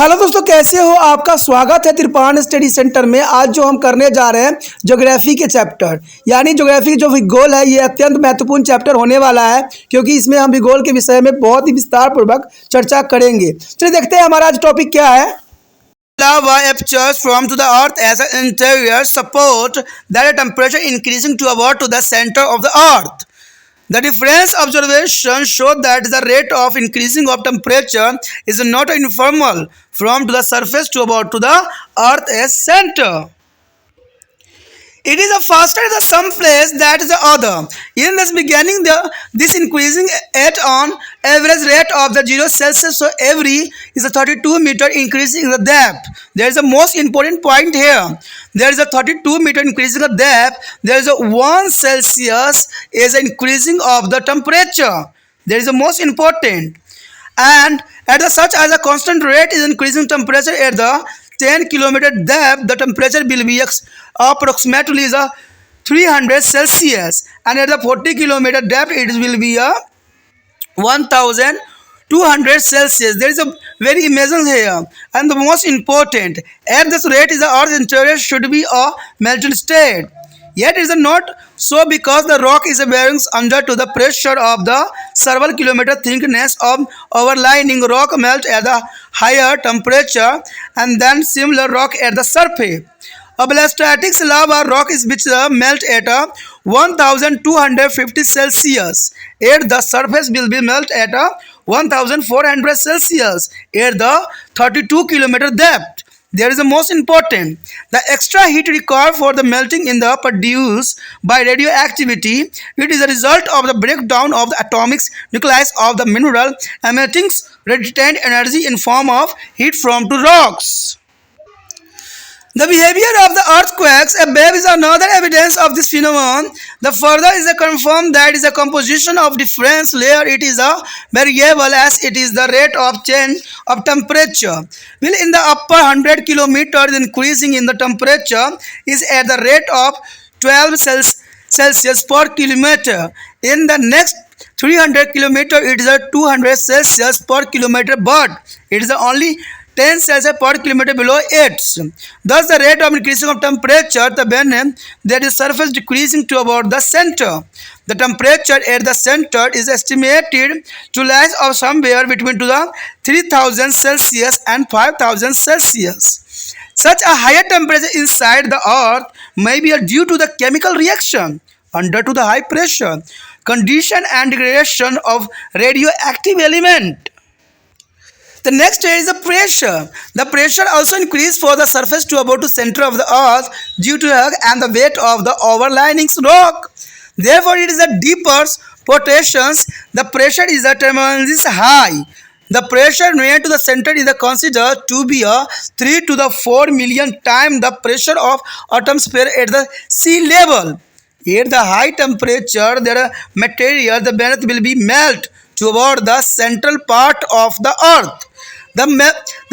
Hello दोस्तों, कैसे हो? आपका स्वागत है त्रिपाण स्टडी सेंटर में। आज जो हम करने जा रहे हैं ज्योग्राफी के चैप्टर, यानी ज्योग्राफी जो भूगोल है, ये अत्यंत महत्वपूर्ण चैप्टर होने वाला है, क्योंकि इसमें हम भूगोल के विषय में बहुत ही विस्तार पूर्वक चर्चा करेंगे। चलिए देखते हैं हमारा आज टॉपिक क्या है। Lava emerges from to the earth as an interior support that a temperature increasing to about to the center of the earth. The difference observations show that the rate of increasing of temperature is not uniform from to the surface to about to the earth as center. It is a faster in some place that is the other. In this beginning, this increasing at on average rate of the 0 Celsius, so every is a 32 meter increasing the depth. There is a most important point here. There is a 32 meter increasing the depth. There is a 1 Celsius is increasing of the temperature. There is a most important. And at the such as a constant rate is increasing temperature at the 10 kilometer depth, the temperature will be approximately is a 300 Celsius, and at the 40 kilometer depth it will be a 1200 Celsius. There is a very amazing here, and the most important, at this rate is the Earth's interior should be a melted state. Yet it is not so because the rock is bearing under to the pressure of the several kilometer thickness of overlying rock melt at the higher temperature, and then similar rock at the surface. A basaltic lava rock is which melt at 1250 Celsius. At the surface will be melt at 1400 Celsius at the 32 kilometer depth. There is the most important. The extra heat required for the melting in the produced by radioactivity. It is a result of the breakdown of the atomic nucleus of the mineral, emitting radiant energy in form of heat from two rocks. The behavior of the earthquakes above is another evidence of this phenomenon. The further is a confirmed that is a composition of difference layer. It is a variable as it is the rate of change of temperature. Will in the upper 100 kilometers increasing in the temperature is at the rate of 12 Celsius per kilometer. In the next 300 kilometer it is a 200 Celsius per kilometer, but it is only 10 Celsius per kilometer below it. Thus, the rate of increasing of temperature, when there is surface decreasing to about the center. The temperature at the center is estimated to rise of somewhere between to the 3000 Celsius and 5000 Celsius. Such a higher temperature inside the earth may be due to the chemical reaction under to the high pressure condition and degradation of radioactive element. The next is the pressure. The pressure also increased for the surface to about the center of the earth due to and the weight of the overlying rock. Therefore, it is a deeper portions. The pressure is the terminal is high. The pressure near to the center is considered to be a 3 to the 4 million times the pressure of atmosphere at the sea level. At the high temperature, the material, the beneath will be melt toward the central part of the earth. The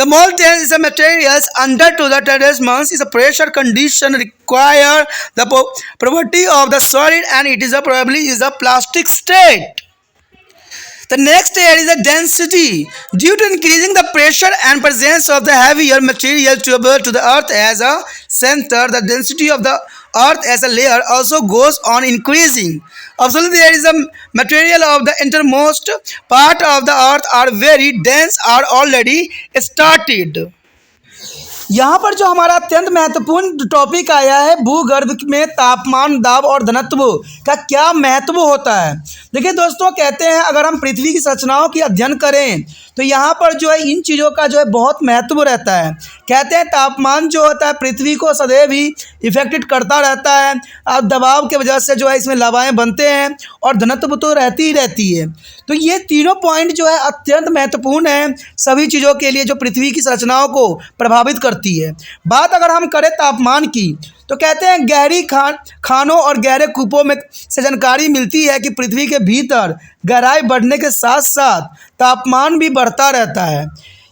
molten is the materials under to the terraces is a pressure condition require the property of the solid, and it is a probably is a plastic state. The next area is the density. Due to increasing the pressure and presence of the heavier material to the earth as a center, the density of the earth as a layer also goes on increasing. Absolutely, there is a material of the innermost part of the earth are very dense are already started. यहाँ पर जो हमारा अत्यंत महत्वपूर्ण topic आया है, भूगर्भ में तापमान, दाब और घनत्व का क्या महत्व होता है। देखिए दोस्तों, कहते हैं अगर हम पृथ्वी की संरचनाओं की अध्ययन करें तो यहाँ पर जो है इन चीज़ों का जो है बहुत महत्व रहता है। कहते हैं तापमान जो होता है पृथ्वी को सदैव ही इफेक्टेड करता रहता है। अब दबाव की वजह से जो है इसमें लवाएँ बनते हैं और घनत्व तो रहती ही रहती है। तो ये तीनों पॉइंट जो है अत्यंत महत्वपूर्ण है सभी चीज़ों के लिए जो पृथ्वी की संरचनाओं को प्रभावित करती है। बात अगर हम करें तापमान की तो कहते हैं गहरी खानों और गहरे कूपों में से जानकारी मिलती है कि पृथ्वी के भीतर गहराई बढ़ने के साथ साथ तापमान भी बढ़ता रहता है।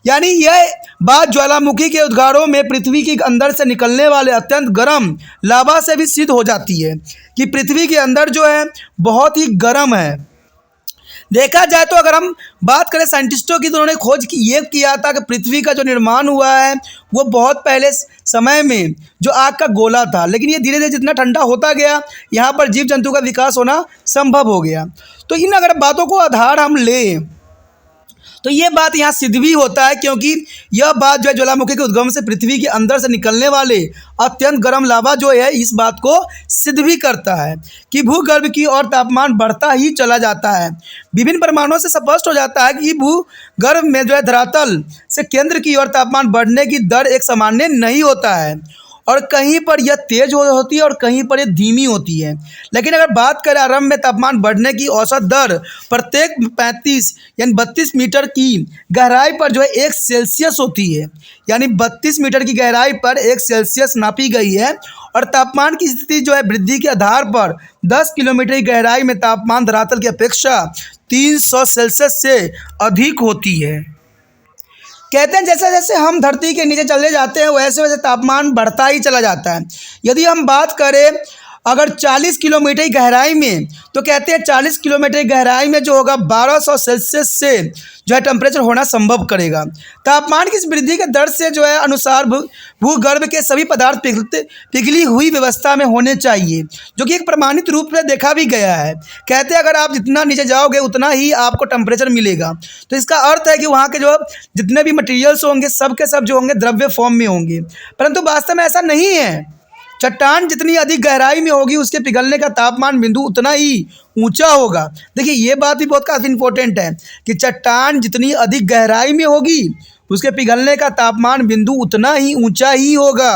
यानी यह बात ज्वालामुखी के उद्गारों में पृथ्वी के अंदर से निकलने वाले अत्यंत गर्म लावा से भी सिद्ध हो जाती है कि पृथ्वी के अंदर जो है बहुत ही गर्म है। देखा जाए तो अगर हम बात करें साइंटिस्टों की, तो उन्होंने खोज ये किया था कि पृथ्वी का जो निर्माण हुआ है वो बहुत पहले समय में जो आग का गोला था, लेकिन ये धीरे धीरे जितना ठंडा होता गया यहाँ पर जीव जंतु का विकास होना संभव हो गया। तो इन अगर बातों को आधार हम लें तो ये बात यहाँ सिद्ध भी होता है, क्योंकि यह बात जो है ज्वालामुखी के उद्गम से पृथ्वी के अंदर से निकलने वाले अत्यंत गर्म लावा जो है इस बात को सिद्ध भी करता है कि भूगर्भ की ओर तापमान बढ़ता ही चला जाता है। विभिन्न प्रमाणों से स्पष्ट हो जाता है कि भूगर्भ में जो है धरातल से केंद्र की ओर तापमान बढ़ने की दर एक सामान्य नहीं होता है, और कहीं पर यह तेज होती है और कहीं पर यह धीमी होती है। लेकिन अगर बात करें आरंभ में तापमान बढ़ने की औसत दर प्रत्येक 35 यानी 32 मीटर की गहराई पर जो है 1 सेल्सियस होती है, यानी 32 मीटर की गहराई पर 1 सेल्सियस नापी गई है। और तापमान की स्थिति जो है वृद्धि के आधार पर 10 किलोमीटर की गहराई में तापमान धरातल की अपेक्षा 300 सेल्सियस से अधिक होती है। कहते हैं जैसे जैसे हम धरती के नीचे चले जाते हैं वैसे वैसे तापमान बढ़ता ही चला जाता है। यदि हम बात करें अगर 40 किलोमीटर की गहराई में, तो कहते हैं 40 किलोमीटर की गहराई में जो होगा 1200 सेल्सियस से जो है टेम्परेचर होना संभव करेगा। तापमान की इस वृद्धि के दर से जो है अनुसार भूगर्भ के सभी पदार्थ पिघली हुई व्यवस्था में होने चाहिए, जो कि एक प्रमाणित रूप से देखा भी गया है। कहते हैं अगर आप जितना नीचे जाओगे उतना ही आपको टेम्परेचर मिलेगा। तो इसका अर्थ है कि वहाँ के जो जितने भी मटेरियल्स होंगे सब के सब जो होंगे द्रव्य फॉर्म में होंगे, परंतु वास्तव में ऐसा नहीं है। चट्टान जितनी अधिक गहराई में होगी उसके पिघलने का तापमान बिंदु उतना ही ऊंचा होगा। देखिए ये बात भी बहुत काफ़ी इंपॉर्टेंट है कि चट्टान जितनी अधिक गहराई में होगी उसके पिघलने का तापमान बिंदु उतना ही ऊंचा ही होगा।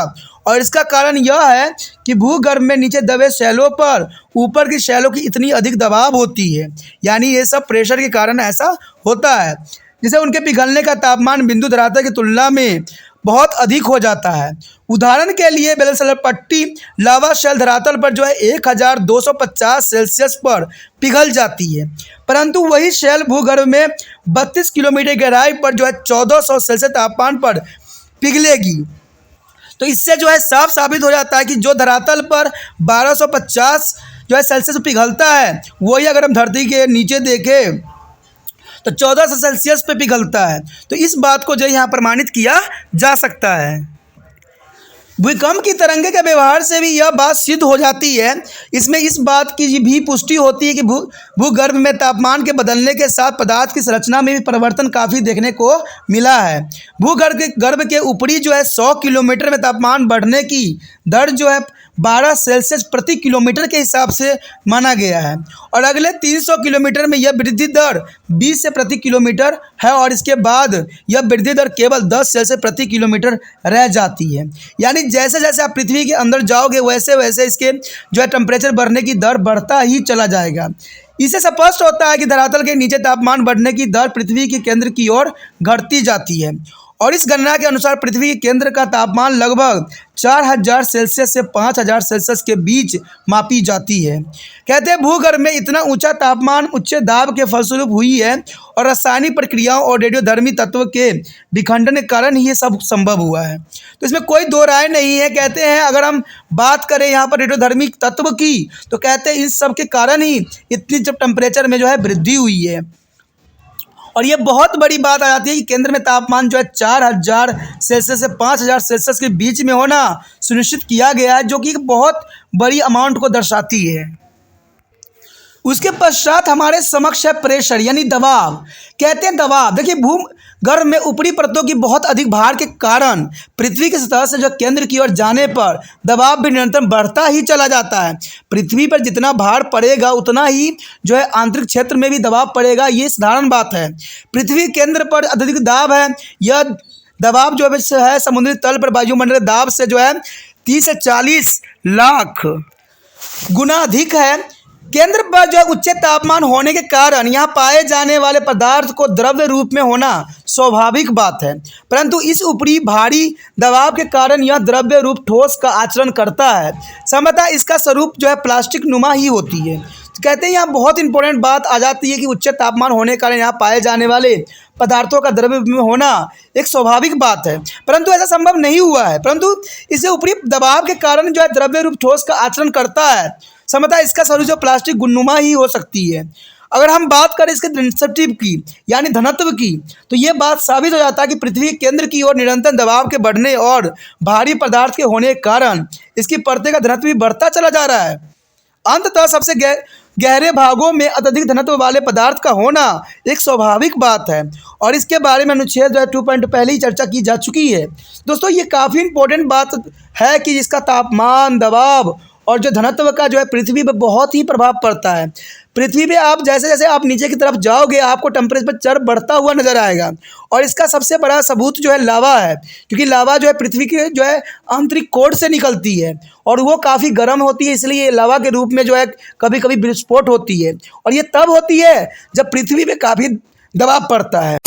और इसका कारण यह है कि भूगर्भ में नीचे दबे शैलों पर ऊपर की शैलों की इतनी अधिक दबाव होती है, यानी ये सब प्रेशर के कारण ऐसा होता है, जिसे उनके पिघलने का तापमान बिंदु धरातल की तुलना में बहुत अधिक हो जाता है। उदाहरण के लिए बेलसलर पट्टी लावा शेल धरातल पर जो है 1250 सेल्सियस पर पिघल जाती है, परंतु वही शेल भूगर्भ में 32 किलोमीटर गहराई पर जो है 1400 सेल्सियस तापमान पर पिघलेगी। तो इससे जो है साफ साबित हो जाता है कि जो धरातल पर 1250 जो है सेल्सियस पिघलता है वही अगर हम धरती के नीचे देखें तो 1400 सेल्सियस पे पिघलता है। तो इस बात को जो यहाँ प्रमाणित किया जा सकता है। भूकंप की तरंगे के व्यवहार से भी यह बात सिद्ध हो जाती है। इसमें इस बात की भी पुष्टि होती है कि भूगर्भ में तापमान के बदलने के साथ पदार्थ की संरचना में भी परिवर्तन काफ़ी देखने को मिला है। भूगर्भ के ऊपरी जो है 100 किलोमीटर में तापमान बढ़ने की दर जो है 12 सेल्सियस प्रति किलोमीटर के हिसाब से माना गया है, और अगले 300 किलोमीटर में यह वृद्धि दर 20 से प्रति किलोमीटर है, और इसके बाद यह वृद्धि दर केवल 10 सेल्सियस प्रति किलोमीटर रह जाती है। यानी जैसे जैसे आप पृथ्वी के अंदर जाओगे वैसे वैसे इसके जो है टेम्परेचर बढ़ने की दर बढ़ता ही चला जाएगा। इससे स्पष्ट होता है कि धरातल के नीचे तापमान बढ़ने की दर पृथ्वी के केंद्र की ओर घटती जाती है, और इस गणना के अनुसार पृथ्वी के केंद्र का तापमान लगभग 4000 सेल्सियस से 5000 सेल्सियस के बीच मापी जाती है। कहते हैं भूगर्भ में इतना ऊंचा तापमान उच्च दाब के फलस्वरूप हुई है, और रासायनिक प्रक्रियाओं और रेडियोधर्मी तत्व के विखंडन के कारण ही ये सब संभव हुआ है। तो इसमें कोई दो राय नहीं है। कहते हैं अगर हम बात करें यहाँ पर रेडियोधर्मी तत्व की, तो कहते हैं इस सब के कारण ही इतनी जब टेम्परेचर में जो है वृद्धि हुई है। और ये बहुत बड़ी बात आ जाती है कि केंद्र में तापमान जो है 4000 सेल्सियस से 5000 सेल्सियस के बीच में होना सुनिश्चित किया गया है, जो कि एक बहुत बड़ी अमाउंट को दर्शाती है। उसके पश्चात हमारे समक्ष है प्रेशर यानी दबाव। कहते हैं दबाव, देखिए भूगर्भ में ऊपरी परतों की बहुत अधिक भार के कारण पृथ्वी की सतह से जो केंद्र की ओर जाने पर दबाव भी निरंतर बढ़ता ही चला जाता है। पृथ्वी पर जितना भार पड़ेगा उतना ही जो है आंतरिक क्षेत्र में भी दबाव पड़ेगा, ये साधारण बात है। पृथ्वी केंद्र पर अत्यधिक दाब है। यह दबाव जो है समुद्री तल पर वायुमंडलीय दाब से जो है 30 से 40 लाख गुना अधिक है। केंद्र पर जो उच्च तापमान होने के कारण यहाँ पाए जाने वाले पदार्थ को द्रव्य रूप में होना स्वाभाविक बात है, परंतु इस ऊपरी भारी दबाव के कारण यह द्रव्य रूप ठोस का आचरण करता है। संभवतः इसका स्वरूप जो है प्लास्टिक नुमा ही होती है। तो कहते हैं यहाँ बहुत इंपॉर्टेंट बात आ जाती है कि उच्च तापमान होने के कारण यहाँ पाए जाने वाले पदार्थों का द्रव्य में होना एक स्वाभाविक बात है, परंतु ऐसा संभव नहीं हुआ है। परंतु इसे ऊपरी दबाव के कारण जो है द्रव्य रूप ठोस का आचरण करता है। समझता इसका स्वरूप जो प्लास्टिक गुणनुमा ही हो सकती है। अगर हम बात करें इसके डेंसिटी की यानी घनत्व की, तो ये बात साबित हो जाता है कि पृथ्वी के केंद्र की ओर निरंतर दबाव के बढ़ने और भारी पदार्थ के होने के कारण इसकी परतें का घनत्व भी बढ़ता चला जा रहा है। अंततः सबसे गहरे भागों में अत्यधिक घनत्व वाले पदार्थ का होना एक स्वाभाविक बात है और इसके बारे में अनुच्छेद 2 पहले ही चर्चा की जा चुकी है। दोस्तों ये काफ़ी इंपॉर्टेंट बात है कि इसका तापमान, दबाव और जो घनत्व का जो है पृथ्वी पर बहुत ही प्रभाव पड़ता है। पृथ्वी पे आप जैसे जैसे आप नीचे की तरफ जाओगे आपको टेम्परेचर बढ़ता हुआ नजर आएगा और इसका सबसे बड़ा सबूत जो है लावा है, क्योंकि लावा जो है पृथ्वी के जो है आंतरिक कोर से निकलती है और वो काफ़ी गर्म होती है, इसलिए ये लावा के रूप में जो है कभी कभी विस्फोट होती है और ये तब होती है जब पृथ्वी पे काफ़ी दबाव पड़ता है।